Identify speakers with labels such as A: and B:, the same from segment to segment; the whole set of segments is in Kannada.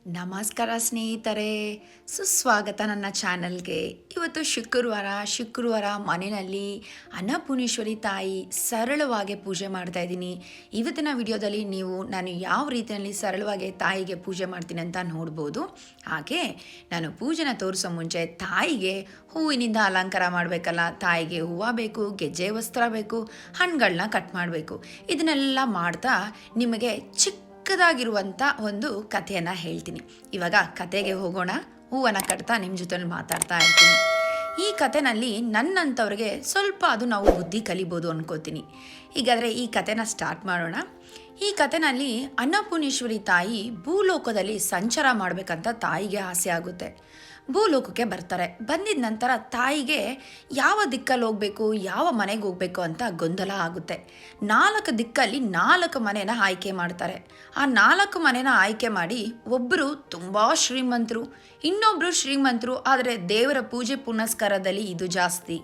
A: ನಮಸ್ಕಾರ ಸ್ನೇಹಿತರೆ, ಸುಸ್ವಾಗತ ನನ್ನ ಚಾನಲ್ಗೆ. ಇವತ್ತು ಶುಕ್ರವಾರ ಮನೆಯಲ್ಲಿ ಅನ್ನಪೂರ್ಣೇಶ್ವರಿ ತಾಯಿ ಸರಳವಾಗಿ ಪೂಜೆ ಮಾಡ್ತಾ ಇದ್ದೀನಿ. ಇವತ್ತಿನ ವಿಡಿಯೋದಲ್ಲಿ ನಾನು ಯಾವ ರೀತಿಯಲ್ಲಿ ಸರಳವಾಗಿ ತಾಯಿಗೆ ಪೂಜೆ ಮಾಡ್ತೀನಿ ಅಂತ ನೋಡ್ಬೋದು. ಹಾಗೆ ನಾನು ಪೂಜೆನ ತೋರಿಸೋ ಮುಂಚೆ ತಾಯಿಗೆ ಹೂವಿನಿಂದ ಅಲಂಕಾರ ಮಾಡಬೇಕಲ್ಲ, ತಾಯಿಗೆ ಹೂವು ಬೇಕು, ಗೆಜ್ಜೆ ವಸ್ತ್ರ ಬೇಕು, ಹಣ್ಣುಗಳನ್ನ ಕಟ್ ಮಾಡಬೇಕು. ಇದನ್ನೆಲ್ಲ ಮಾಡ್ತಾ ನಿಮಗೆ ಚಿಕ್ಕದಾಗಿರುವಂಥ ಒಂದು ಕಥೆಯನ್ನು ಹೇಳ್ತೀನಿ. ಇವಾಗ ಕತೆಗೆ ಹೋಗೋಣ. ಹೂವನ್ನು ಕಟ್ತಾ ನಿಮ್ಮ ಜೊತೆ ಮಾತಾಡ್ತಾ ಇರ್ತೀನಿ. ಈ ಕಥೆನಲ್ಲಿ ನನ್ನಂಥವ್ರಿಗೆ ಸ್ವಲ್ಪ ಅದು ನಾವು ಬುದ್ಧಿ ಕಲಿಬೋದು ಅನ್ಕೋತೀನಿ. ಹೀಗಾದರೆ ಈ ಕಥೆನ ಸ್ಟಾರ್ಟ್ ಮಾಡೋಣ. ಈ ಕಥೆನಲ್ಲಿ ಅನ್ನಪೂರ್ಣೇಶ್ವರಿ ತಾಯಿ ಭೂಲೋಕದಲ್ಲಿ ಸಂಚಾರ ಮಾಡಬೇಕಂತ ತಾಯಿಗೆ ಆಸೆ ಆಗುತ್ತೆ. ಭೂಲೋಕಕ್ಕೆ ಬರ್ತಾರೆ. ಬಂದಿದ ನಂತರ ತಾಯಿಗೆ ಯಾವ ದಿಕ್ಕಲ್ಲಿ ಹೋಗಬೇಕು, ಯಾವ ಮನೆಗೆ ಹೋಗಬೇಕು ಅಂತ ಗೊಂದಲ ಆಗುತ್ತೆ. 4 ದಿಕ್ಕಲ್ಲಿ 4 ಮನೆನ ಆಯ್ಕೆ ಮಾಡ್ತಾರೆ. ಆ 4 ಮನೆನ ಆಯ್ಕೆ ಮಾಡಿ ಒಬ್ಬರು ತುಂಬ ಶ್ರೀಮಂತರು, ಇನ್ನೊಬ್ಬರು ಶ್ರೀಮಂತರು ಆದರೆ ದೇವರ ಪೂಜೆ ಪುನಸ್ಕಾರದಲ್ಲಿ ಇದು ಜಾಸ್ತಿ.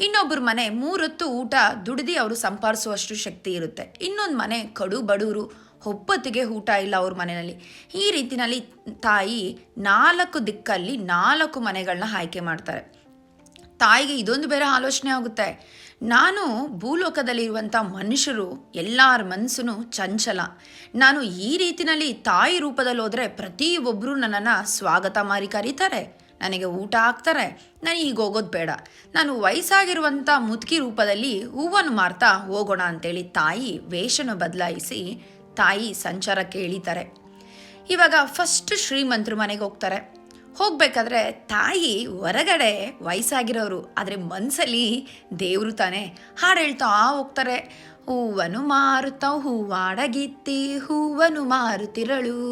A: ಇನ್ನೊಬ್ಬರ ಮನೆ 3 ಹೊತ್ತು ಊಟ ದುಡಿದು ಅವರು ಸಂಪಾದಿಸುವಷ್ಟು ಶಕ್ತಿ ಇರುತ್ತೆ. ಇನ್ನೊಂದು ಮನೆ ಕಡು ಬಡವರು, ಒಬ್ಬತ್ತಿಗೆ ಊಟ ಇಲ್ಲ ಅವ್ರ ಮನೆಯಲ್ಲಿ. ಈ ರೀತಿಯಲ್ಲಿ ತಾಯಿ 4 ದಿಕ್ಕಲ್ಲಿ 4 ಮನೆಗಳನ್ನ ಆಯ್ಕೆ ಮಾಡ್ತಾರೆ. ತಾಯಿಗೆ ಇದೊಂದು ಬೇರೆ ಆಲೋಚನೆ ಆಗುತ್ತೆ. ನಾನು ಭೂಲೋಕದಲ್ಲಿರುವಂಥ ಮನುಷ್ಯರು ಎಲ್ಲರ ಮನಸ್ಸು ಚಂಚಲ. ನಾನು ಈ ರೀತಿಯಲ್ಲಿ ತಾಯಿ ರೂಪದಲ್ಲಿ ಹೋದರೆ ಪ್ರತಿಯೊಬ್ಬರು ನನ್ನನ್ನು ಸ್ವಾಗತ ಮಾಡಿ ಕರೀತಾರೆ, ನನಗೆ ಊಟ ಹಾಕ್ತಾರೆ. ನಾನು ಈಗ ಹೋಗೋದು ಬೇಡ, ನಾನು ವಯಸ್ಸಾಗಿರುವಂಥ ಮುದುಕಿ ರೂಪದಲ್ಲಿ ಹೂವನ್ನು ಮಾರ್ತಾ ಹೋಗೋಣ ಅಂತೇಳಿ ತಾಯಿ ವೇಷನ ಬದಲಾಯಿಸಿ ತಾಯಿ ಸಂಚಾರಕ್ಕೆ ಇಳಿತಾರೆ. ಇವಾಗ ಫಸ್ಟ್ ಶ್ರೀಮಂತರ ಮನೆಗೆ ಹೋಗ್ತಾರೆ. ಹೋಗ್ಬೇಕಾದ್ರೆ ತಾಯಿ ಹೊರಗಡೆ ವಯಸ್ಸಾಗಿರೋರು, ಆದರೆ ಮನಸ್ಸಲ್ಲಿ ದೇವರು ತಾನೆ, ಹಾಡು ಹೇಳ್ತಾ ಹೋಗ್ತಾರೆ. ಹೂವನ್ನು ಮಾರುತ್ತ ಹೂವಾಡಗಿತ್ತಿ ಹೂವನ್ನು ಮಾರುತ್ತಿರಳು,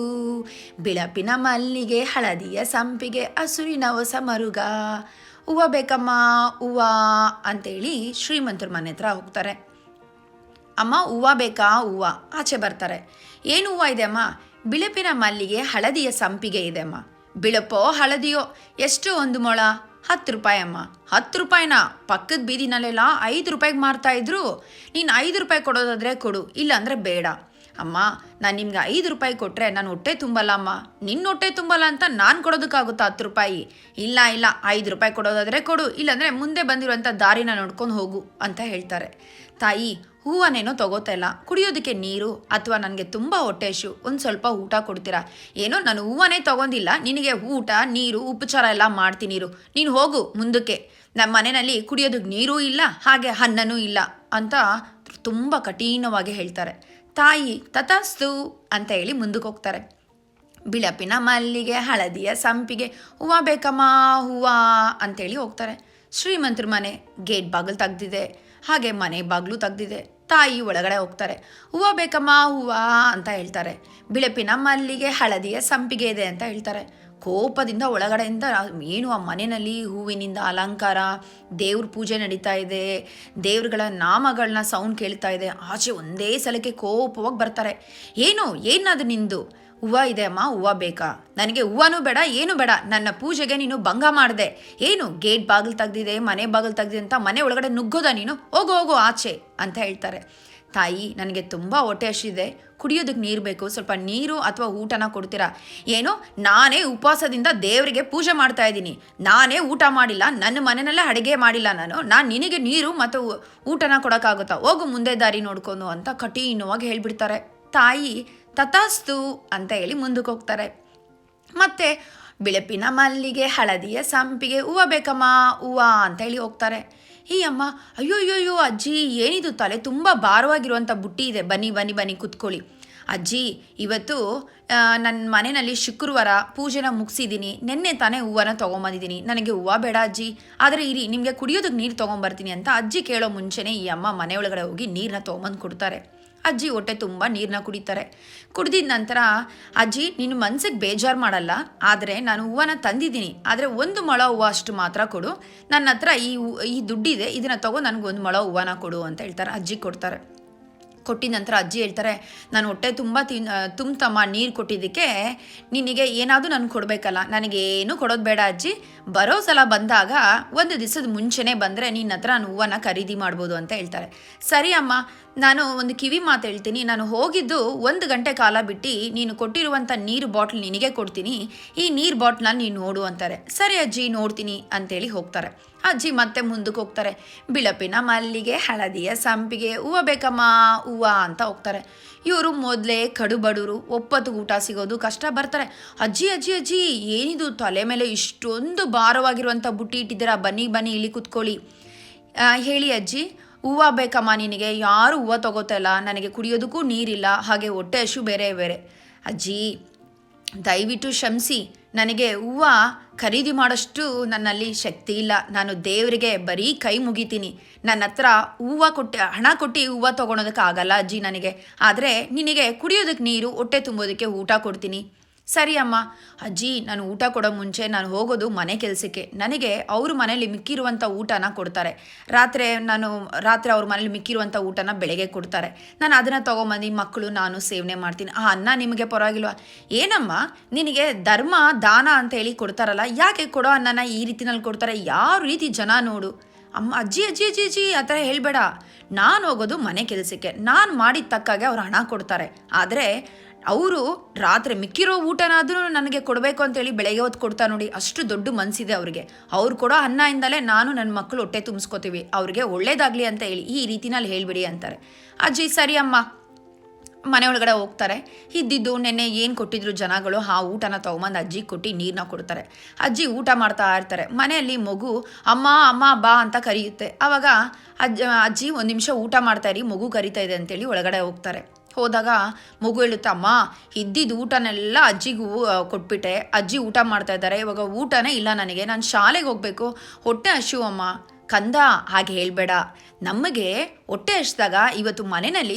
A: ಬಿಳಪಿನ ಮಲ್ಲಿಗೆ ಹಳದಿಯ ಸಂಪಿಗೆ ಹಸುರಿನ ಹೊಸ ಮರುಗ, ಹೂವು ಬೇಕಮ್ಮ ಹೂವು ಅಂತೇಳಿ ಶ್ರೀಮಂತರ ಮನೆ ಹತ್ರ ಹೋಗ್ತಾರೆ. ಅಮ್ಮ ಹೂವು ಬೇಕಾ? ಹೂವು. ಆಚೆ ಬರ್ತಾರೆ. ಏನು ಹೂವು ಇದೆ ಅಮ್ಮ? ಬಿಳುಪಿನ ಮಲ್ಲಿಗೆ ಹಳದಿಯ ಸಂಪಿಗೆ ಇದೆ ಅಮ್ಮ. ಬಿಳುಪೋ ಹಳದಿಯೋ? ಎಷ್ಟು ಒಂದು ಮೊಳ? 10 ರೂಪಾಯಿ ಅಮ್ಮ. 10 ರೂಪಾಯಿನ? ಪಕ್ಕದ ಬೀದಿನಲ್ಲೆಲ್ಲ 5 ರೂಪಾಯಿಗೆ ಮಾರ್ತಾ ಇದ್ರು. ನೀನು 5 ರೂಪಾಯಿ ಕೊಡೋದಾದರೆ ಕೊಡು, ಇಲ್ಲಾಂದರೆ ಬೇಡ. ಅಮ್ಮ ನಾನು ನಿಮ್ಗೆ 5 ರೂಪಾಯಿ ಕೊಟ್ಟರೆ ನಾನು ಹೊಟ್ಟೆ ತುಂಬಲ್ಲ ಅಮ್ಮ. ನಿನ್ನ ಹೊಟ್ಟೆ ತುಂಬಲ್ಲ ಅಂತ ನಾನು ಕೊಡೋದಕ್ಕಾಗುತ್ತಾ 10 ರೂಪಾಯಿ? ಇಲ್ಲ 5 ರೂಪಾಯಿ ಕೊಡೋದಾದರೆ ಕೊಡು, ಇಲ್ಲಾಂದರೆ ಮುಂದೆ ಬಂದಿರುವಂಥ ದಾರಿನ ನೋಡ್ಕೊಂಡು ಹೋಗು ಅಂತ ಹೇಳ್ತಾರೆ. ತಾಯಿ ಹೂವನ್ನೇನೋ ತಗೋತಾ ಇಲ್ಲ, ಕುಡಿಯೋದಕ್ಕೆ ನೀರು ಅಥವಾ ನನಗೆ ತುಂಬ ಹೊಟ್ಟೆ ಹಸಿವು, ಒಂದು ಸ್ವಲ್ಪ ಊಟ ಕೊಡ್ತೀರಾ? ಏನೋ ನಾನು ಹೂವನ್ನೇ ತಗೊಂಡಿಲ್ಲ, ನಿನಗೆ ಊಟ ನೀರು ಉಪಚಾರ ಎಲ್ಲ ಮಾಡ್ತೀನಿ, ನೀನು ಹೋಗು ಮುಂದಕ್ಕೆ. ನಮ್ಮ ಮನೆಯಲ್ಲಿ ಕುಡಿಯೋದಕ್ಕೆ ನೀರೂ ಇಲ್ಲ, ಹಾಗೆ ಅನ್ನನೂ ಇಲ್ಲ ಅಂತ ತುಂಬ ಕಠಿಣವಾಗಿ ಹೇಳ್ತಾರೆ. ತಾಯಿ ತಥಾಸ್ತು ಅಂತ ಹೇಳಿ ಮುಂದಕ್ಕೆ ಹೋಗ್ತಾರೆ. ಬಿಳಪಿನ ಮಲ್ಲಿಗೆ ಹಳದಿಯ ಸಂಪಿಗೆ ಹೂವು ಬೇಕಮ್ಮ ಹೂವು ಅಂತೇಳಿ ಹೋಗ್ತಾರೆ. ಶ್ರೀಮಂತರ ಮನೆ ಗೇಟ್ ಬಾಗಿಲು ತೆಗ್ದಿದೆ, ಹಾಗೆ ಮನೆ ಬಾಗಿಲು ತೆಗ್ದಿದೆ. ತಾಯಿ ಒಳಗಡೆ ಹೋಗ್ತಾರೆ. ಹೂವು ಬೇಕಮ್ಮ ಹೂವು ಅಂತ ಹೇಳ್ತಾರೆ. ಬಿಳಪಿನ ಮಲ್ಲಿಗೆ ಹಳದಿಯ ಸಂಪಿಗೆ ಇದೆ ಅಂತ ಹೇಳ್ತಾರೆ. ಕೋಪದಿಂದ ಒಳಗಡೆಯಿಂದ ಏನು ಆ ಮನೆಯಲ್ಲಿ ಹೂವಿನಿಂದ ಅಲಂಕಾರ, ದೇವ್ರ ಪೂಜೆ ನಡೀತಾ ಇದೆ, ದೇವ್ರುಗಳ ನಾಮಗಳನ್ನ ಸೌಂಡ್ ಕೇಳ್ತಾ ಇದೆ. ಆಚೆ ಒಂದೇ ಸಲಕ್ಕೆ ಕೋಪವಾಗಿ ಬರ್ತಾರೆ. ಏನದು ನಿಂದು? ಹೂವು ಇದೆ ಅಮ್ಮ, ಹೂವು ಬೇಕಾ? ನನಗೆ ಹೂವನೂ ಬೇಡ, ಏನು ಬೇಡ. ನನ್ನ ಪೂಜೆಗೆ ನೀನು ಭಂಗ ಮಾಡಿದೆ. ಏನು ಗೇಟ್ ಬಾಗಿಲು ತೆಗ್ದಿದೆ, ಮನೆ ಬಾಗಿಲು ತೆಗ್ದಿದೆ ಅಂತ ಮನೆ ಒಳಗಡೆ ನುಗ್ಗೋದ ನೀನು? ಹೋಗು ಆಚೆ ಅಂತ ಹೇಳ್ತಾರೆ. ತಾಯಿ ನನಗೆ ತುಂಬ ಹೊಟ್ಟೆ ಹಸಿದೆ, ಕುಡಿಯೋದಕ್ಕೆ ನೀರು ಬೇಕು, ಸ್ವಲ್ಪ ನೀರು ಅಥವಾ ಊಟನ ಕೊಡ್ತೀರಾ? ನಾನೇ ಉಪವಾಸದಿಂದ ದೇವರಿಗೆ ಪೂಜೆ ಮಾಡ್ತಾ ಇದ್ದೀನಿ, ನಾನೇ ಊಟ ಮಾಡಿಲ್ಲ, ನನ್ನ ಮನೆಯಲ್ಲೇ ಅಡುಗೆ ಮಾಡಿಲ್ಲ, ನಾನು ನಿನಗೆ ನೀರು ಮತ್ತು ಊಟನ ಕೊಡೋಕ್ಕಾಗುತ್ತಾ? ಹೋಗು ಮುಂದೆ ದಾರಿ ನೋಡ್ಕೊಂಡು ಅಂತ ಕಠಿಣವಾಗಿ ಹೇಳ್ಬಿಡ್ತಾರೆ. ತಾಯಿ ತಥಾಸ್ತು ಅಂತ ಹೇಳಿ ಮುಂದಕ್ಕೆ ಹೋಗ್ತಾರೆ. ಮತ್ತೆ ಬಿಳಪಿನ ಮಲ್ಲಿಗೆ ಹಳದಿಯ ಸಂಪಿಗೆ ಹೂವು ಬೇಕಮ್ಮ ಹೂವು ಅಂತ ಹೇಳಿ ಹೋಗ್ತಾರೆ. ಈ ಅಮ್ಮ ಅಯ್ಯೋ ಅಜ್ಜಿ ಏನಿದು? ತಲೆ ತುಂಬ ಭಾರವಾಗಿರುವಂಥ ಬುಟ್ಟಿ ಇದೆ, ಬನ್ನಿ ಕೂತ್ಕೊಳ್ಳಿ. ಅಜ್ಜಿ ಇವತ್ತು ನನ್ನ ಮನೆಯಲ್ಲಿ ಶುಕ್ರವಾರ ಪೂಜೆನ ಮುಗಿಸಿದ್ದೀನಿ, ನಿನ್ನೆ ತಾನೇ ಹೂವನ್ನ ತೊಗೊಂಬಂದಿದ್ದೀನಿ, ನನಗೆ ಹೂವು ಬೇಡ ಅಜ್ಜಿ, ಆದರೆ ಇರಿ ನಿಮಗೆ ಕುಡಿಯೋದಕ್ಕೆ ನೀರು ತೊಗೊಂಬರ್ತೀನಿ ಅಂತ ಅಜ್ಜಿ ಕೇಳೋ ಮುಂಚೆನೇ ಈ ಅಮ್ಮ ಮನೆಯೊಳಗಡೆ ಹೋಗಿ ನೀರನ್ನ ತೊಗೊಂಬಂದು ಕೊಡ್ತಾರೆ. ಅಜ್ಜಿ ಹೊಟ್ಟೆ ತುಂಬ ನೀರನ್ನ ಕುಡಿತಾರೆ. ಕುಡಿದಿದ ನಂತರ ಅಜ್ಜಿ ನಿನ್ನ ಮನ್ಸಿಗೆ ಬೇಜಾರು ಮಾಡಲ್ಲ, ಆದರೆ ನಾನು ಹೂವನ್ನ ತಂದಿದ್ದೀನಿ, ಆದರೆ 1 ಮೊಳ ಹೂವು ಅಷ್ಟು ಮಾತ್ರ ಕೊಡು, ನನ್ನ ಹತ್ರ ಈ ದುಡ್ಡಿದೆ, ಇದನ್ನು ತಗೋ ನನಗೆ 1 ಮೊಳ ಹೂವನ್ನ ಕೊಡು ಅಂತ ಹೇಳ್ತಾರೆ. ಅಜ್ಜಿ ಕೊಡ್ತಾರೆ. ಕೊಟ್ಟಿದ ನಂತರ ಅಜ್ಜಿ ಹೇಳ್ತಾರೆ, ನಾನು ಹೊಟ್ಟೆ ತುಂಬ ತುಂಬಮ್ಮ ನೀರು ಕೊಟ್ಟಿದ್ದಕ್ಕೆ ನಿನಗೆ ಏನಾದರೂ ನನಗೆ ಕೊಡಬೇಕಲ್ಲ, ನನಗೇನು ಕೊಡೋದು ಬೇಡ ಅಜ್ಜಿ, ಬರೋ ಸಲ ಬಂದಾಗ 1 ದಿವಸದ ಮುಂಚೆನೇ ಬಂದರೆ ನಿನ್ನ ಹತ್ರ ನಾನು ಹೂವನ್ನು ಖರೀದಿ ಮಾಡ್ಬೋದು ಅಂತ ಹೇಳ್ತಾರೆ. ಸರಿ ಅಮ್ಮ ನಾನು ಒಂದು ಕಿವಿ ಮಾತು ಹೇಳ್ತೀನಿ. ನಾನು ಹೋಗಿದ್ದು 1 ಗಂಟೆ ಕಾಲ ಬಿಟ್ಟು ನೀನು ಕೊಟ್ಟಿರುವಂಥ ನೀರು ಬಾಟ್ಲ್ ನಿನಗೆ ಕೊಡ್ತೀನಿ. ಈ ನೀರು ಬಾಟ್ಲನ್ನ ನೀನು ನೋಡು ಅಂತಾರೆ. ಸರಿ ಅಜ್ಜಿ ನೋಡ್ತೀನಿ ಅಂತೇಳಿ ಹೋಗ್ತಾರೆ. ಅಜ್ಜಿ ಮತ್ತೆ ಮುಂದಕ್ಕೆ ಹೋಗ್ತಾರೆ. ಬಿಳಪಿನ ಮಲ್ಲಿಗೆ, ಹಳದಿಯ ಸಂಪಿಗೆ, ಹೂವು ಬೇಕಮ್ಮ ಹೂವು ಅಂತ ಹೋಗ್ತಾರೆ. ಇವರು ಮೊದಲೇ ಕಡು ಬಡವರು, ಒಪ್ಪತ್ತು ಊಟ ಸಿಗೋದು ಕಷ್ಟ. ಬರ್ತಾರೆ. ಅಜ್ಜಿ ಅಜ್ಜಿ ಅಜ್ಜಿ ಏನಿದು ತಲೆ ಮೇಲೆ ಇಷ್ಟೊಂದು ಭಾರವಾಗಿರುವಂಥ ಬುಟ್ಟಿ ಇಟ್ಟಿದ್ದೀರಾ, ಬನ್ನಿ ಬನ್ನಿ ಇಲ್ಲಿ ಕೂತ್ಕೊಳ್ಳಿ. ಹೇಳಿ ಅಜ್ಜಿ, ಹೂವು ಬೇಕಮ್ಮ ನಿನಗೆ? ಯಾರು ಹೂವು ತಗೋತಾ ಇಲ್ಲ, ನನಗೆ ಕುಡಿಯೋದಕ್ಕೂ ನೀರಿಲ್ಲ, ಹಾಗೆ ಹೊಟ್ಟೆ ಹಸು ಬೇರೆ ಬೇರೆ. ಅಜ್ಜಿ ದಯವಿಟ್ಟು ಕ್ಷಮಿಸಿ, ನನಗೆ ಹೂವು ಖರೀದಿ ಮಾಡೋಷ್ಟು ನನ್ನಲ್ಲಿ ಶಕ್ತಿ ಇಲ್ಲ. ನಾನು ದೇವರಿಗೆ ಬರೀ ಕೈ ಮುಗಿತೀನಿ. ನನ್ನ ಹತ್ರ ಹಣ ಕೊಟ್ಟು ಹೂವು ತೊಗೊಳೋದಕ್ಕೆ ಆಗಲ್ಲ ಅಜ್ಜಿ ನನಗೆ. ಆದರೆ ನಿನಗೆ ಕುಡಿಯೋದಕ್ಕೆ ನೀರು, ಹೊಟ್ಟೆ ತುಂಬೋದಕ್ಕೆ ಊಟ ಕೊಡ್ತೀನಿ. ಸರಿ ಅಮ್ಮ. ಅಜ್ಜಿ ನಾನು ಊಟ ಕೊಡೋ ಮುಂಚೆ ನಾನು ಹೋಗೋದು ಮನೆ ಕೆಲಸಕ್ಕೆ. ನನಗೆ ಅವ್ರ ಮನೇಲಿ ಮಿಕ್ಕಿರುವಂಥ ಊಟನ ಕೊಡ್ತಾರೆ. ರಾತ್ರಿ ಅವ್ರ ಮನೇಲಿ ಮಿಕ್ಕಿರುವಂಥ ಊಟನ ಬೆಳಗ್ಗೆ ಕೊಡ್ತಾರೆ. ನಾನು ಅದನ್ನು ತೊಗೊಂಬಂದು ಮಕ್ಕಳು ನಾನು ಸೇವನೆ ಮಾಡ್ತೀನಿ. ಆ ಅನ್ನ ನಿಮಗೆ ಪರವಾಗಿಲ್ವಾ? ಏನಮ್ಮ ನಿನಗೆ ಧರ್ಮ ದಾನ ಅಂತ ಹೇಳಿ ಕೊಡ್ತಾರಲ್ಲ, ಯಾಕೆ ಕೊಡೋ ಅನ್ನನ ಈ ರೀತಿನಲ್ಲಿ ಕೊಡ್ತಾರೆ? ಯಾವ ರೀತಿ ಜನ ನೋಡು. ಅಮ್ಮ ಅಜ್ಜಿ ಅಜ್ಜಿ ಅಜ್ಜಿ ಅಜ್ಜಿ ಆ ಥರ ಹೇಳಬೇಡ. ನಾನು ಹೋಗೋದು ಮನೆ ಕೆಲಸಕ್ಕೆ, ನಾನು ಮಾಡಿದ ತಕ್ಕಾಗೆ ಅವ್ರು ಹಣ ಕೊಡ್ತಾರೆ. ಆದರೆ ಅವರು ರಾತ್ರಿ ಮಿಕ್ಕಿರೋ ಊಟನಾದರೂ ನನಗೆ ಕೊಡಬೇಕು ಅಂತೇಳಿ ಬೆಳಗ್ಗೆ ಹೊತ್ತು ಕೊಡ್ತಾ ನೋಡಿ. ಅಷ್ಟು ದೊಡ್ಡ ಮನಸ್ಸಿದೆ ಅವ್ರಿಗೆ. ಅವ್ರು ಕೊಡೋ ಅನ್ನದಿಂದಲೇ ನಾನು ನನ್ನ ಮಕ್ಕಳು ಹೊಟ್ಟೆ ತುಂಬಿಸ್ಕೋತೀವಿ. ಅವ್ರಿಗೆ ಒಳ್ಳೇದಾಗಲಿ ಅಂತ ಹೇಳಿ ಈ ರೀತಿನಲ್ಲಿ ಹೇಳಿಬಿಡಿ ಅಂತಾರೆ. ಅಜ್ಜಿ ಸರಿ ಅಮ್ಮ. ಮನೆ ಒಳಗಡೆ ಹೋಗ್ತಾರೆ. ಇದ್ದಿದ್ದು ನೆನ್ನೆ ಏನು ಕೊಟ್ಟಿದ್ರು ಜನಗಳು, ಆ ಊಟನ ತೊಗೊಂಬಂದು ಅಜ್ಜಿಗೆ ಕೊಟ್ಟು ನೀರನ್ನ ಕೊಡ್ತಾರೆ. ಅಜ್ಜಿ ಊಟ ಮಾಡ್ತಾ ಇರ್ತಾರೆ. ಮನೆಯಲ್ಲಿ ಮಗು ಅಮ್ಮ ಅಮ್ಮ ಬಾ ಅಂತ ಕರೆಯುತ್ತೆ. ಆವಾಗ ಅಜ್ಜಿ 1 ನಿಮಿಷ ಊಟ ಮಾಡ್ತಾಯಿರಿ, ಮಗು ಕರಿತಾ ಇದೆ ಅಂತೇಳಿ ಒಳಗಡೆ ಹೋಗ್ತಾರೆ. ಹೋದಾಗ ಮಗು ಹೇಳುತ್ತೆ, ಅಮ್ಮ ಇದ್ದಿದ್ದು ಊಟನೆಲ್ಲ ಅಜ್ಜಿಗೂ ಕೊಟ್ಬಿಟ್ಟೆ, ಅಜ್ಜಿ ಊಟ ಮಾಡ್ತಾ ಇದ್ದಾರೆ, ಇವಾಗ ಊಟನೇ ಇಲ್ಲ ನನಗೆ, ನಾನು ಶಾಲೆಗೆ ಹೋಗಬೇಕು, ಹೊಟ್ಟೆ ಹಸಿವು ಅಮ್ಮ. ಕಂದ ಹಾಗೆ ಹೇಳಬೇಡ. ನಮಗೆ ಹೊಟ್ಟೆ ಹಸಿದಾಗ ಇವತ್ತು ಮನೆಯಲ್ಲಿ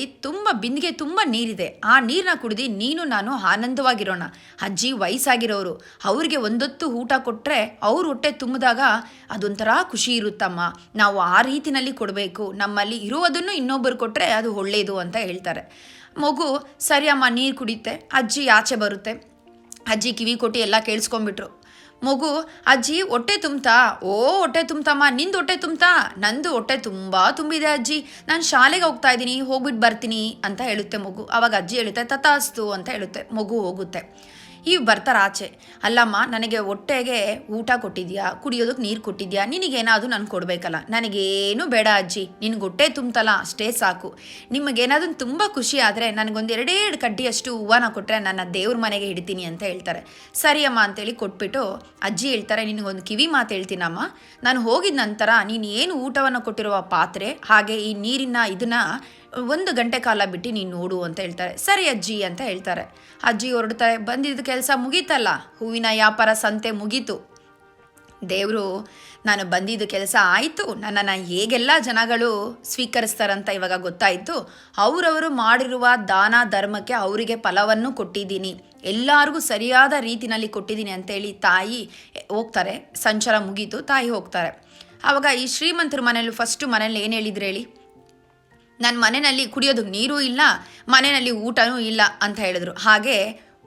A: ಬಿಂದಿಗೆ ತುಂಬ ನೀರಿದೆ, ಆ ನೀರನ್ನ ಕುಡಿದು ನೀನು ನಾನು ಆನಂದವಾಗಿರೋಣ. ಅಜ್ಜಿ ವಯಸ್ಸಾಗಿರೋರು, ಅವ್ರಿಗೆ ಒಂದೊತ್ತು ಊಟ ಕೊಟ್ಟರೆ ಅವ್ರ ಹೊಟ್ಟೆ ತುಂಬಿದಾಗ ಅದೊಂಥರ ಖುಷಿ ಇರುತ್ತಮ್ಮ. ನಾವು ಆ ರೀತಿನಲ್ಲಿ ಕೊಡಬೇಕು. ನಮ್ಮಲ್ಲಿ ಇರುವುದನ್ನು ಇನ್ನೊಬ್ಬರು ಕೊಟ್ಟರೆ ಅದು ಒಳ್ಳೆಯದು ಅಂತ ಹೇಳ್ತಾರೆ. ಮಗು ಸರಿ ಅಮ್ಮ ನೀರು ಕುಡಿಯುತ್ತೆ. ಅಜ್ಜಿ ಆಚೆ ಬರುತ್ತೆ. ಅಜ್ಜಿ ಕಿವಿ ಕೊಟ್ಟು ಎಲ್ಲ ಕೇಳಿಸ್ಕೊಂಡ್ಬಿಟ್ರು. ಮಗು ಅಜ್ಜಿ ಹೊಟ್ಟೆ ತುಂಬ್ತಾ? ಹೊಟ್ಟೆ ತುಂಬ್ತಮ್ಮ. ನಿಂದು ಹೊಟ್ಟೆ ತುಂಬ್ತಾ? ನಂದು ಹೊಟ್ಟೆ ತುಂಬ ತುಂಬಿದೆ ಅಜ್ಜಿ, ನಾನು ಶಾಲೆಗೆ ಹೋಗ್ತಾ ಇದ್ದೀನಿ, ಹೋಗ್ಬಿಟ್ಟು ಬರ್ತೀನಿ ಅಂತ ಹೇಳುತ್ತೆ ಮಗು. ಆವಾಗ ಅಜ್ಜಿ ಹೇಳುತ್ತೆ ತಥಾಸ್ತು ಅಂತ ಹೇಳುತ್ತೆ. ಮಗು ಹೋಗುತ್ತೆ. ಬರ್ತಾರೆ ಆಚೆ. ಅಲ್ಲಮ್ಮ ನನಗೆ ಹೊಟ್ಟೆಗೆ ಊಟ ಕೊಟ್ಟಿದ್ಯಾ, ಕುಡಿಯೋದಕ್ಕೆ ನೀರು ಕೊಟ್ಟಿದ್ಯಾ, ನಿನಗೇನಾದರೂ ನಾನು ಕೊಡಬೇಕಲ್ಲ? ನನಗೇನು ಬೇಡ ಅಜ್ಜಿ, ನಿನಗೆ ಹೊಟ್ಟೆ ತುಂಬ್ತಲ್ಲ ಅಷ್ಟೇ ಸಾಕು. ನಿಮಗೇನಾದ್ರೂ ತುಂಬ ಖುಷಿ ಆದರೆ ನನಗೊಂದು 2 ಕಡ್ಡಿಯಷ್ಟು ಹೂವನ ಕೊಟ್ಟರೆ ನನ್ನ ದೇವ್ರ ಮನೆಗೆ ಇಡ್ತೀನಿ ಅಂತ ಹೇಳ್ತಾರೆ. ಸರಿ ಅಮ್ಮ ಅಂತೇಳಿ ಕೊಟ್ಬಿಟ್ಟು ಅಜ್ಜಿ ಹೇಳ್ತಾರೆ, ನಿನಗೊಂದು ಕಿವಿ ಮಾತು ಹೇಳ್ತೀನಮ್ಮ. ನಾನು ಹೋಗಿದ ನಂತರ ನೀನು ಏನು ಊಟವನ್ನು ಕೊಟ್ಟಿರುವ ಪಾತ್ರೆ ಹಾಗೆ ಈ ನೀರಿನ ಇದನ್ನು 1 ಗಂಟೆ ಕಾಲ ಬಿಟ್ಟು ನೀನು ನೋಡು ಅಂತ ಹೇಳ್ತಾರೆ. ಸರಿ ಅಜ್ಜಿ ಅಂತ ಹೇಳ್ತಾರೆ. ಅಜ್ಜಿ ಹೊರಡ್ತಾರೆ. ಬಂದಿದ್ದ ಕೆಲಸ ಮುಗೀತಲ್ಲ, ಹೂವಿನ ವ್ಯಾಪಾರ ಸಂತೆ ಮುಗೀತು. ದೇವರು ನಾನು ಬಂದಿದ್ದ ಕೆಲಸ ಆಯಿತು, ನನ್ನನ್ನು ಹೇಗೆಲ್ಲ ಜನಗಳು ಸ್ವೀಕರಿಸ್ತಾರಂತ ಇವಾಗ ಗೊತ್ತಾಯಿತು. ಅವರವರು ಮಾಡಿರುವ ದಾನ ಧರ್ಮಕ್ಕೆ ಅವರಿಗೆ ಫಲವನ್ನು ಕೊಟ್ಟಿದ್ದೀನಿ, ಎಲ್ಲರಿಗೂ ಸರಿಯಾದ ರೀತಿಯಲ್ಲಿ ಕೊಟ್ಟಿದ್ದೀನಿ ಅಂತೇಳಿ ತಾಯಿ ಹೋಗ್ತಾರೆ. ಸಂಚಾರ ಮುಗೀತು, ತಾಯಿ ಹೋಗ್ತಾರೆ. ಆವಾಗ ಈ ಶ್ರೀಮಂತರ ಮನೇಲಿ ಏನು ಹೇಳಿದ್ರು ಹೇಳಿ? ನನ್ನ ಮನೆಯಲ್ಲಿ ಕುಡಿಯೋದಕ್ಕೆ ನೀರೂ ಇಲ್ಲ, ಮನೆಯಲ್ಲಿ ಊಟನೂ ಇಲ್ಲ ಅಂತ ಹೇಳಿದ್ರು. ಹಾಗೆ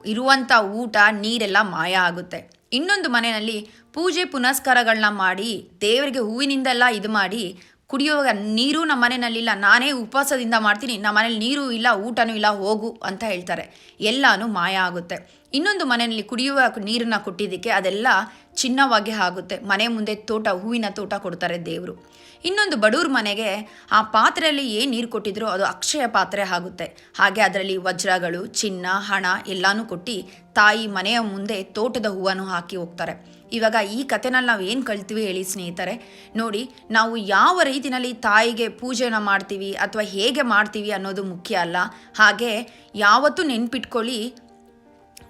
A: ಇರುವಂಥ ಊಟ ನೀರೆಲ್ಲ ಮಾಯ ಆಗುತ್ತೆ. ಇನ್ನೊಂದು ಮನೆಯಲ್ಲಿ ಪೂಜೆ ಪುನಸ್ಕಾರಗಳನ್ನ ಮಾಡಿ ದೇವರಿಗೆ ಹೂವಿನಿಂದೆಲ್ಲ ಇದು ಮಾಡಿ ಕುಡಿಯುವಾಗ ನೀರು ನಮ್ಮ ಮನೆಯಲ್ಲಿಲ್ಲ, ನಾನೇ ಉಪವಾಸದಿಂದ ಮಾಡ್ತೀನಿ, ನಮ್ಮ ಮನೇಲಿ ನೀರು ಇಲ್ಲ, ಊಟನೂ ಇಲ್ಲ, ಹೋಗು ಅಂತ ಹೇಳ್ತಾರೆ. ಎಲ್ಲನೂ ಮಾಯ ಆಗುತ್ತೆ. ಇನ್ನೊಂದು ಮನೆಯಲ್ಲಿ ಕುಡಿಯುವ ನೀರನ್ನ ಕೊಟ್ಟಿದ್ದಕ್ಕೆ ಅದೆಲ್ಲ ಚಿನ್ನವಾಗಿ ಆಗುತ್ತೆ. ಮನೆ ಮುಂದೆ ಹೂವಿನ ತೋಟ ಕೊಡ್ತಾರೆ ದೇವರು. ಇನ್ನೊಂದು ಬಡವ್ರ ಮನೆಗೆ ಆ ಪಾತ್ರೆಯಲ್ಲಿ ಏನು ನೀರು ಕೊಟ್ಟಿದ್ರು ಅದು ಅಕ್ಷಯ ಪಾತ್ರೆ ಆಗುತ್ತೆ. ಹಾಗೆ ಅದರಲ್ಲಿ ವಜ್ರಗಳು, ಚಿನ್ನ, ಹಣ ಎಲ್ಲನೂ ಕೊಟ್ಟು ತಾಯಿ ಮನೆಯ ಮುಂದೆ ತೋಟದ ಹೂವನ್ನು ಹಾಕಿ ಹೋಗ್ತಾರೆ. ಇವಾಗ ಈ ಕಥೆನಲ್ಲಿ ನಾವು ಏನು ಕಲ್ತೀವಿ ಹೇಳಿ ಸ್ನೇಹಿತರೆ? ನೋಡಿ, ನಾವು ಯಾವ ರೀತಿಯಲ್ಲಿ ತಾಯಿಗೆ ಪೂಜೆನ ಮಾಡ್ತೀವಿ ಅಥವಾ ಹೇಗೆ ಮಾಡ್ತೀವಿ ಅನ್ನೋದು ಮುಖ್ಯ ಅಲ್ಲ. ಹಾಗೆ ಯಾವತ್ತೂ ನೆನ್ಪಿಟ್ಕೊಳ್ಳಿ,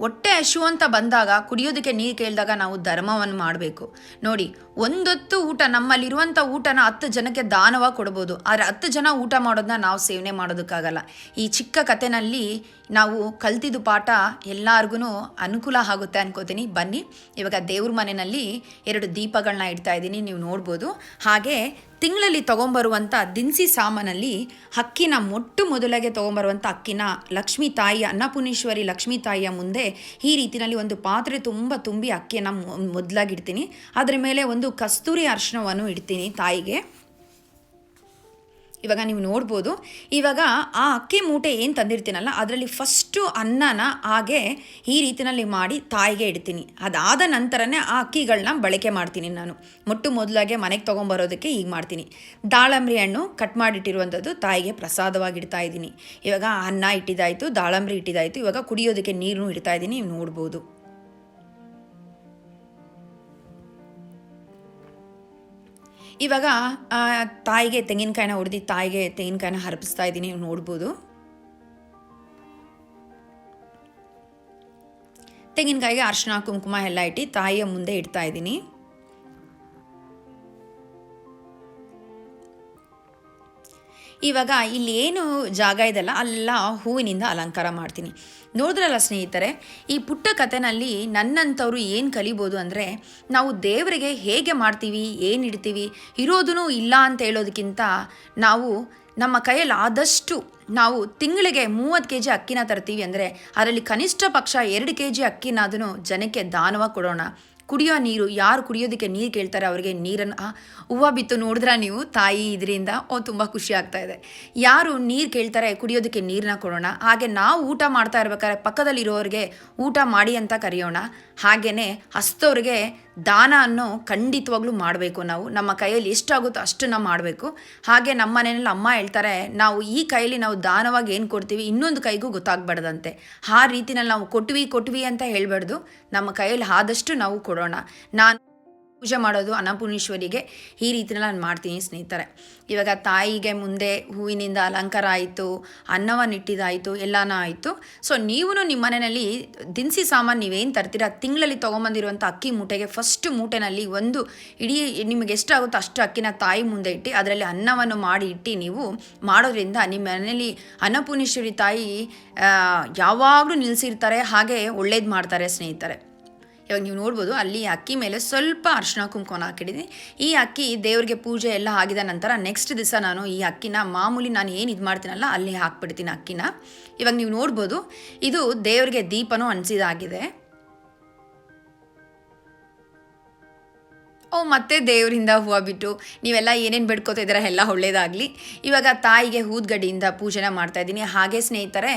A: ಹೊಟ್ಟೆ ಹಶು ಅಂತ ಬಂದಾಗ ಕುಡಿಯೋದಕ್ಕೆ ನೀರು ಕೇಳಿದಾಗ ನಾವು ಧರ್ಮವನ್ನು ಮಾಡಬೇಕು. ನೋಡಿ, ಒಂದೊತ್ತು ಊಟ, ನಮ್ಮಲ್ಲಿರುವಂಥ ಊಟನ 10 ಜನಕ್ಕೆ ದಾನವಾಗಿ ಕೊಡ್ಬೋದು, ಆದರೆ 10 ಜನ ಊಟ ಮಾಡೋದನ್ನ ನಾವು ಸೇವನೆ ಮಾಡೋದಕ್ಕಾಗಲ್ಲ. ಈ ಚಿಕ್ಕ ಕಥೆನಲ್ಲಿ ನಾವು ಕಲ್ತಿದ್ದು ಪಾಠ ಎಲ್ಲರಿಗೂ ಅನುಕೂಲ ಆಗುತ್ತೆ ಅನ್ಕೋತೀನಿ. ಬನ್ನಿ, ಇವಾಗ ದೇವ್ರ ಮನೆಯಲ್ಲಿ 2 ದೀಪಗಳನ್ನ ಇಡ್ತಾ ಇದ್ದೀನಿ, ನೀವು ನೋಡ್ಬೋದು. ಹಾಗೆ ತಿಂಗಳಲ್ಲಿ ತೊಗೊಂಬರುವಂಥ ದಿನಸಿ ಸಾಮಾನಲ್ಲಿ ಅಕ್ಕಿನ ಮೊದಲಿಗೆ ತೊಗೊಂಬರುವಂಥ ಅಕ್ಕಿನ ಲಕ್ಷ್ಮೀ ತಾಯಿ, ಅನ್ನಪೂರ್ಣೇಶ್ವರಿ ಲಕ್ಷ್ಮೀ ತಾಯಿಯ ಮುಂದೆ ಈ ರೀತಿಯಲ್ಲಿ ಒಂದು ಪಾತ್ರೆ ತುಂಬಿ ಅಕ್ಕಿಯನ್ನು ಮೊದಲಾಗಿಡ್ತೀನಿ. ಅದರ ಮೇಲೆ ಒಂದು ಕಸ್ತೂರಿ ಅರಿಶಿಣವನ್ನು ಇಡ್ತೀನಿ ತಾಯಿಗೆ. ಇವಾಗ ನೀವು ನೋಡ್ಬೋದು, ಇವಾಗ ಆ ಅಕ್ಕಿ ಮೂಟೆ ಏನು ತಂದಿರ್ತೀನಲ್ಲ ಅದರಲ್ಲಿ ಫಸ್ಟು ಅನ್ನನ ಹಾಗೆ ಈ ರೀತಿಯಲ್ಲಿ ಮಾಡಿ ತಾಯಿಗೆ ಇಡ್ತೀನಿ. ಅದಾದ ನಂತರನೇ ಆ ಅಕ್ಕಿಗಳನ್ನ ಬಳಕೆ ಮಾಡ್ತೀನಿ. ನಾನು ಮೊದಲಾಗೆ ಮನೆಗೆ ತೊಗೊಂಬರೋದಕ್ಕೆ ಈಗ ಮಾಡ್ತೀನಿ. ದಾಳಂಬ್ರಿ ಹಣ್ಣು ಕಟ್ ಮಾಡಿಟ್ಟಿರುವಂಥದ್ದು ತಾಯಿಗೆ ಪ್ರಸಾದವಾಗಿ ಇಡ್ತಾ ಇದ್ದೀನಿ. ಇವಾಗ ಅನ್ನ ಇಟ್ಟಿದ್ದಾಯಿತು, ದಾಳಂಬ್ರಿ ಇಟ್ಟಿದ್ದಾಯಿತು, ಇವಾಗ ಕುಡಿಯೋದಕ್ಕೆ ನೀರನ್ನು ಇಡ್ತಾ ಇದ್ದೀನಿ. ನೀವು ನೋಡ್ಬೋದು. ಇವಾಗ ತಾಯಿಗೆ ತೆಂಗಿನಕಾಯಿನ ಹೊಡೆದು ತಾಯಿಗೆ ತೆಂಗಿನಕಾಯಿನ ಹರಪಿಸ್ತಾ ಇದ್ದೀನಿ. ನೀವು ನೋಡ್ಬೋದು. ತೆಂಗಿನಕಾಯಿಗೆ ಅರಿಶಿನ ಕುಂಕುಮ ಎಲ್ಲ ಇಟ್ಟು ತಾಯಿಯ ಮುಂದೆ ಇಡ್ತಾ ಇದ್ದೀನಿ. ಇವಾಗ ಇಲ್ಲಿ ಏನು ಜಾಗ ಇದೆಲ್ಲ ಅಲ್ಲ ಹೂವಿನಿಂದ ಅಲಂಕಾರ ಮಾಡ್ತೀನಿ. ನೋಡಿದ್ರಲ್ಲ ಸ್ನೇಹಿತರೆ, ಈ ಪುಟ್ಟ ಕಥೆನಲ್ಲಿ ನನ್ನಂಥವ್ರು ಏನು ಕಲಿಬೋದು ಅಂದರೆ, ನಾವು ದೇವರಿಗೆ ಹೇಗೆ ಮಾಡ್ತೀವಿ, ಏನು ಇಡ್ತೀವಿ, ಇರೋದೂ ಇಲ್ಲ ಅಂತ ಹೇಳೋದಕ್ಕಿಂತ ನಾವು ನಮ್ಮ ಕೈಯಲ್ಲಿ ಆದಷ್ಟು ನಾವು ತಿಂಗಳಿಗೆ 30 kg ಅಕ್ಕಿನ ತರ್ತೀವಿ ಅಂದರೆ ಅದರಲ್ಲಿ ಕನಿಷ್ಠ ಪಕ್ಷ 2 kg ಅಕ್ಕಿನಾದೂ ಜನಕ್ಕೆ ದಾನವಾಗಿ ಕೊಡೋಣ. ಕುಡಿಯೋ ನೀರು, ಯಾರು ಕುಡಿಯೋದಕ್ಕೆ ನೀರು ಕೇಳ್ತಾರೆ ಅವರಿಗೆ ನೀರನ್ನು ಹೂವು ಬಿತ್ತು ನೋಡಿದ್ರೆ ನೀವು ತಾಯಿ ಇದರಿಂದ ತುಂಬ ಖುಷಿ ಆಗ್ತಾ ಇದೆ. ಯಾರು ನೀರು ಕೇಳ್ತಾರೆ ಕುಡಿಯೋದಕ್ಕೆ ನೀರನ್ನ ಕೊಡೋಣ. ಹಾಗೆ ನಾವು ಊಟ ಮಾಡ್ತಾ ಇರ್ಬೇಕಾದ್ರೆ ಪಕ್ಕದಲ್ಲಿರೋರಿಗೆ ಊಟ ಮಾಡಿ ಅಂತ ಕರೆಯೋಣ. ಹಾಗೆಯೇ ಹಸ್ತವ್ರಿಗೆ ದಾನ ಅನ್ನೋ ಖಂಡಿತವಾಗ್ಲೂ ಮಾಡಬೇಕು. ನಾವು ನಮ್ಮ ಕೈಯಲ್ಲಿ ಎಷ್ಟಾಗುತ್ತೋ ಅಷ್ಟನ್ನು ಮಾಡಬೇಕು. ಹಾಗೆ ನಮ್ಮ ಮನೆಯಲ್ಲಿ ಅಮ್ಮ ಹೇಳ್ತಾರೆ, ನಾವು ಈ ಕೈಯಲ್ಲಿ ನಾವು ದಾನವಾಗಿ ಏನು ಕೊಡ್ತೀವಿ ಇನ್ನೊಂದು ಕೈಗೂ ಗೊತ್ತಾಗಬಾರ್ದಂತೆ. ಆ ರೀತಿನಲ್ಲಿ ನಾವು ಕೊಟ್ವಿ ಅಂತ ಹೇಳಬಾರ್ದು. ನಮ್ಮ ಕೈಯಲ್ಲಿ ಆದಷ್ಟು ನಾವು ಕೊಡೋಣ. ನಾನು ಪೂಜೆ ಮಾಡೋದು ಅನ್ನಪೂರ್ಣೇಶ್ವರಿಗೆ ಈ ರೀತಿಯಲ್ಲಿ ನಾನು ಮಾಡ್ತೀನಿ ಸ್ನೇಹಿತರೆ. ಇವಾಗ ತಾಯಿಗೆ ಮುಂದೆ ಹೂವಿನಿಂದ ಅಲಂಕಾರ ಆಯಿತು, ಅನ್ನವನ್ನು ಇಟ್ಟಿದ್ದಾಯಿತು, ಎಲ್ಲನೂ ಆಯಿತು. ಸೊ ನೀವು ನಿಮ್ಮ ಮನೆಯಲ್ಲಿ ದಿನಸಿ ಸಾಮಾನು ನೀವೇನು ತರ್ತೀರ, ತಿಂಗಳಲ್ಲಿ ತೊಗೊಂಬಂದಿರುವಂಥ ಅಕ್ಕಿ ಮೂಟೆಗೆ ಫಸ್ಟ್ ಮೂಟೆನಲ್ಲಿ ಒಂದು ಇಡೀ ನಿಮಗೆ ಎಷ್ಟಾಗುತ್ತೋ ಅಷ್ಟು ಅಕ್ಕಿನ ತಾಯಿ ಮುಂದೆ ಇಟ್ಟು ಅದರಲ್ಲಿ ಅನ್ನವನ್ನು ಮಾಡಿ ಇಟ್ಟು ನೀವು ಮಾಡೋದ್ರಿಂದ ನಿಮ್ಮ ಮನೆಯಲ್ಲಿ ಅನ್ನಪೂರ್ಣೇಶ್ವರಿ ತಾಯಿ ಯಾವಾಗಲೂ ನಿಲ್ಲಿಸಿರ್ತಾರೆ, ಹಾಗೆ ಒಳ್ಳೇದು ಮಾಡ್ತಾರೆ ಸ್ನೇಹಿತರೆ. ಇವಾಗ ನೀವು ನೋಡ್ಬೋದು, ಅಲ್ಲಿ ಅಕ್ಕಿ ಮೇಲೆ ಸ್ವಲ್ಪ ಅರಿಶಿನ ಕುಂಕುಮನ ಹಾಕಿದ್ದೀನಿ. ಈ ಅಕ್ಕಿ ದೇವರಿಗೆ ಪೂಜೆ ಎಲ್ಲ ಆಗಿದ ನಂತರ ನೆಕ್ಸ್ಟ್ ದಿವಸ ನಾನು ಈ ಅಕ್ಕಿನ ಮಾಮೂಲಿ ನಾನು ಏನು ಇದು ಮಾಡ್ತೀನಲ್ಲ ಅಲ್ಲಿ ಹಾಕ್ಬಿಡ್ತೀನಿ ಅಕ್ಕಿನ. ಇವಾಗ ನೀವು ನೋಡ್ಬೋದು, ಇದು ದೇವರಿಗೆ ದೀಪನೂ ಅಂಟಿಸಿದಾಗಿದೆ. ಮತ್ತೆ ದೇವರಿಂದ ಹೂವು ಬಿಟ್ಟು ನೀವೆಲ್ಲ ಏನೇನು ಬೇಡ್ಕೋತಾ ಇದ್ದೀರಾ ಎಲ್ಲ ಒಳ್ಳೇದಾಗಲಿ. ಇವಾಗ ತಾಯಿಗೆ ಊದ್ಗಡ್ಡಿಯಿಂದ ಪೂಜೆನ ಮಾಡ್ತಾಯಿದ್ದೀನಿ. ಹಾಗೆ ಸ್ನೇಹಿತರೆ,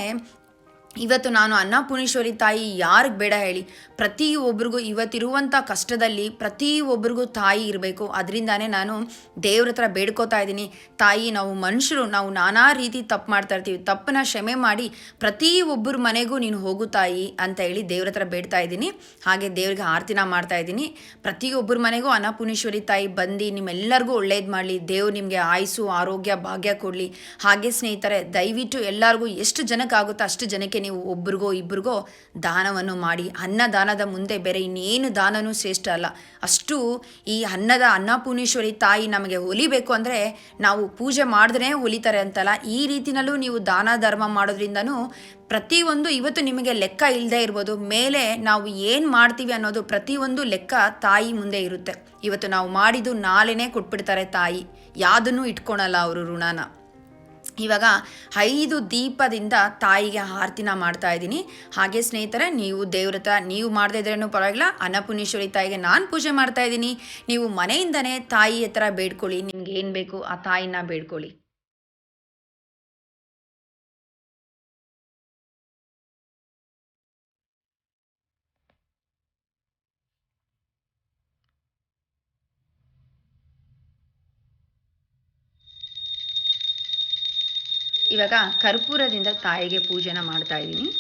A: ಇವತ್ತು ನಾನು ಅನ್ನಪೂರ್ಣೇಶ್ವರಿ ತಾಯಿ ಯಾರಿಗೆ ಬೇಡ ಹೇಳಿ, ಪ್ರತಿಯೊಬ್ಬರಿಗೂ ಇವತ್ತಿರುವಂಥ ಕಷ್ಟದಲ್ಲಿ ಪ್ರತಿಯೊಬ್ಬರಿಗೂ ತಾಯಿ ಇರಬೇಕು. ಅದರಿಂದಾನೇ ನಾನು ದೇವ್ರ ಹತ್ರ ಬೇಡ್ಕೋತಾ ಇದ್ದೀನಿ, ತಾಯಿ ನಾವು ಮನುಷ್ಯರು, ನಾವು ನಾನಾ ರೀತಿ ತಪ್ಪು ಮಾಡ್ತಾ ಇರ್ತೀವಿ, ತಪ್ಪನ್ನ ಕ್ಷಮೆ ಮಾಡಿ ಪ್ರತಿಯೊಬ್ಬರ ಮನೆಗೂ ನೀನು ಹೋಗು ತಾಯಿ ಅಂತ ಹೇಳಿ ದೇವ್ರ ಹತ್ರ ಬೇಡ್ತಾ ಇದ್ದೀನಿ. ಹಾಗೆ ದೇವ್ರಿಗೆ ಆರತಿನ ಮಾಡ್ತಾ ಇದ್ದೀನಿ. ಪ್ರತಿಯೊಬ್ಬರ ಮನೆಗೂ ಅನ್ನಪೂರ್ಣೇಶ್ವರಿ ತಾಯಿ ಬಂದು ನಿಮ್ಮೆಲ್ಲರಿಗೂ ಒಳ್ಳೇದು ಮಾಡಲಿ, ದೇವ್ರು ನಿಮಗೆ ಆಯುಸ್ಸು ಆರೋಗ್ಯ ಭಾಗ್ಯ ಕೊಡಲಿ. ಹಾಗೆ ಸ್ನೇಹಿತರೆ, ದಯವಿಟ್ಟು ಎಲ್ಲರಿಗೂ ಎಷ್ಟು ಜನಕ್ಕಾಗುತ್ತೋ ಅಷ್ಟು ಜನಕ್ಕೆ ನೀವು ಒಬ್ರಿಗೋ ಇಬ್ಬರಿಗೋ ದಾನವನ್ನು ಮಾಡಿ. ಅನ್ನದಾನದ ಮುಂದೆ ಬೇರೆ ಇನ್ನೇನು ದಾನನೂ ಶ್ರೇಷ್ಠ ಅಲ್ಲ. ಅಷ್ಟು ಈ ಅನ್ನಪೂರ್ಣೇಶ್ವರಿ ತಾಯಿ ನಮಗೆ ಒಲಿಬೇಕು ಅಂದರೆ ನಾವು ಪೂಜೆ ಮಾಡಿದ್ರೆ ಒಲಿತಾರೆ ಅಂತಲ್ಲ, ಈ ರೀತಿನಲ್ಲೂ ನೀವು ದಾನ ಧರ್ಮ ಮಾಡೋದ್ರಿಂದನೂ ಪ್ರತಿಯೊಂದು ಇವತ್ತು ನಿಮಗೆ ಲೆಕ್ಕ ಇಲ್ಲದೆ ಇರ್ಬೋದು, ಮೇಲೆ ನಾವು ಏನು ಮಾಡ್ತೀವಿ ಅನ್ನೋದು ಪ್ರತಿಯೊಂದು ಲೆಕ್ಕ ತಾಯಿ ಮುಂದೆ ಇರುತ್ತೆ. ಇವತ್ತು ನಾವು ಮಾಡಿದ್ದು ನಾಳೆನೇ ಕೊಟ್ಬಿಡ್ತಾರೆ ತಾಯಿ, ಯಾವುದನ್ನು ಇಟ್ಕೊಳಲ್ಲ ಅವರು ಋಣನ. ಇವಾಗ 5 ದೀಪದಿಂದ ತಾಯಿಗೆ ಆರತಿನ ಮಾಡ್ತಾ ಇದ್ದೀನಿ. ಹಾಗೆ ಸ್ನೇಹಿತರೆ, ನೀವು ದೇವ್ರ ಹತ್ರ ನೀವು ಮಾಡದೇ ಇದ್ರೇನು ಪರವಾಗಿಲ್ಲ, ಅನ್ನಪೂರ್ಣೇಶ್ವರಿ ತಾಯಿಗೆ ನಾನು ಪೂಜೆ ಮಾಡ್ತಾ ಇದ್ದೀನಿ. ನೀವು ಮನೆಯಿಂದನೇ ತಾಯಿ ಹತ್ರ ಬೇಡ್ಕೊಳ್ಳಿ, ನಿಮ್ಗೆ ಏನು ಬೇಕು ಆ ತಾಯಿನ ಬೇಡ್ಕೊಳ್ಳಿ. ಇವಾಗ ಕರ್ಪೂರದಿಂದ ತಾಯಿಗೆ ಪೂಜೆನ ಮಾಡ್ತಾ ಇದ್ದೀನಿ.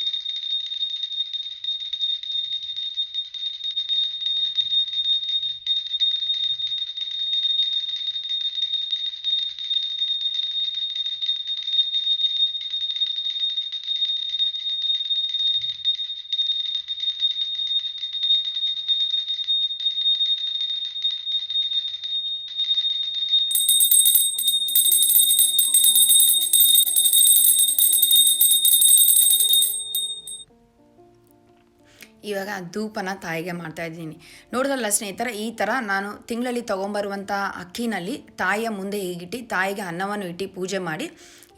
A: ಇವಾಗ ಧೂಪನ ತಾಯಿಗೆ ಮಾಡ್ತಾಯಿದ್ದೀನಿ. ನೋಡಿದ್ರಲ್ಲ ಸ್ನೇಹಿತರೆ, ಈ ಥರ ನಾನು ತಿಂಗಳಲ್ಲಿ ತೊಗೊಂಬರುವಂಥ ಅಕ್ಕಿನಲ್ಲಿ ತಾಯಿಯ ಮುಂದೆ ಹೀಗಿಟ್ಟು ತಾಯಿಗೆ ಅನ್ನವನ್ನು ಇಟ್ಟು ಪೂಜೆ ಮಾಡಿ,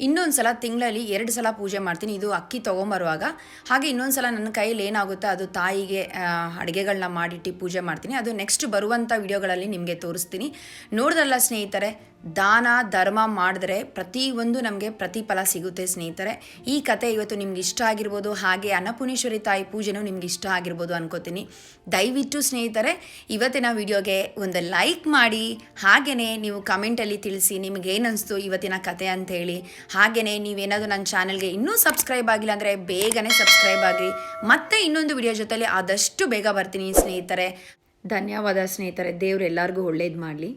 A: ಇನ್ನೊಂದು ಸಲ ತಿಂಗಳಲ್ಲಿ 2 ಸಲ ಪೂಜೆ ಮಾಡ್ತೀನಿ. ಇದು ಅಕ್ಕಿ ತೊಗೊಂಬರುವಾಗ. ಹಾಗೆ ಇನ್ನೊಂದು ಸಲ ನನ್ನ ಕೈಯಲ್ಲಿ ಏನಾಗುತ್ತೋ ಅದು ತಾಯಿಗೆ ಅಡುಗೆಗಳನ್ನ ಮಾಡಿಟ್ಟು ಪೂಜೆ ಮಾಡ್ತೀನಿ. ಅದು ನೆಕ್ಸ್ಟ್ ಬರುವಂಥ ವಿಡಿಯೋಗಳಲ್ಲಿ ನಿಮಗೆ ತೋರಿಸ್ತೀನಿ. ನೋಡಿದ್ರಲ್ಲ ಸ್ನೇಹಿತರೆ, ದಾನ ಧರ್ಮ ಮಾಡಿದ್ರೆ ಪ್ರತಿಯೊಂದು ನಮಗೆ ಪ್ರತಿಫಲ ಸಿಗುತ್ತೆ ಸ್ನೇಹಿತರೆ. ಈ ಕತೆ ಇವತ್ತು ನಿಮ್ಗೆ ಇಷ್ಟ ಆಗಿರ್ಬೋದು, ಹಾಗೆ ಅನ್ನಪೂರ್ಣೇಶ್ವರಿ ತಾಯಿ ಪೂಜೆನೂ ನಿಮ್ಗೆ ಇಷ್ಟ ಆಗಿರ್ಬೋದು ಅನ್ಕೋತೀನಿ. ದಯವಿಟ್ಟು ಸ್ನೇಹಿತರೆ ಇವತ್ತಿನ ವಿಡಿಯೋಗೆ ಒಂದು ಲೈಕ್ ಮಾಡಿ, ಹಾಗೆಯೇ ನೀವು ಕಮೆಂಟಲ್ಲಿ ತಿಳಿಸಿ ನಿಮಗೆ ಏನನ್ನಿಸ್ತು ಇವತ್ತಿನ ಕತೆ ಅಂತೇಳಿ. ಹಾಗೆಯೇ ನೀವೇನಾದರೂ ನನ್ನ ಚಾನಲ್ಗೆ ಇನ್ನೂ ಸಬ್ಸ್ಕ್ರೈಬ್ ಆಗಿಲ್ಲ ಅಂದರೆ ಬೇಗನೆ ಸಬ್ಸ್ಕ್ರೈಬ್ ಆಗಿ. ಮತ್ತೆ ಇನ್ನೊಂದು ವಿಡಿಯೋ ಜೊತೆಲಿ ಆದಷ್ಟು ಬೇಗ ಬರ್ತೀನಿ ಸ್ನೇಹಿತರೆ. ಧನ್ಯವಾದ ಸ್ನೇಹಿತರೆ. ದೇವರು ಎಲ್ಲರಿಗೂ ಒಳ್ಳೇದು ಮಾಡಲಿ.